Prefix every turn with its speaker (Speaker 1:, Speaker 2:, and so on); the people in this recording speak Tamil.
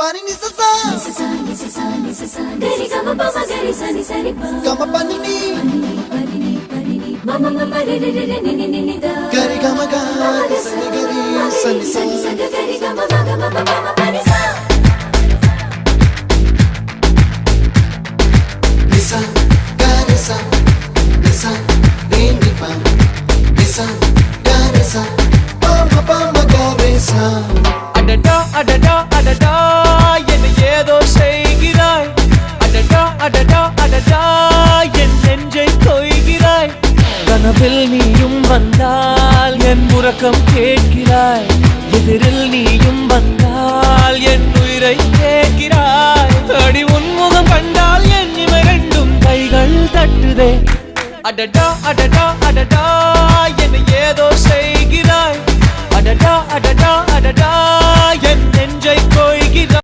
Speaker 1: Pani ni sa sa gari gama pa ma gari sa ni sa ri pa gama pani ni mama mama re re re ni ni ni da gari gama ga sa ni gari sa ni sa gari gama ma gama mama pani sa nisa gari sa nisa re ni pa nisa gari sa pa ma gari sa
Speaker 2: அடடா அடடா அடடா என்ன ஏதோ செய்கிறாய் அடடா அடடா அடடா என் நெஞ்சை கொய்கிறாய் கனவில் நீயும் வந்தால் என் உறக்கம் கேட்கிறாய் எதிரில் நீயும் வந்தால் என் உயிரை கேட்கிறாய் அடி உன்முகம் கண்டால் என் இமை ரெண்டும் கைகள் தட்டுதே அடடா அடடா அடடா என்ன ஏதோ செய்கிறாய் அடடா அடடா அடடா என் நெஞ்சை கொய்கிறாய்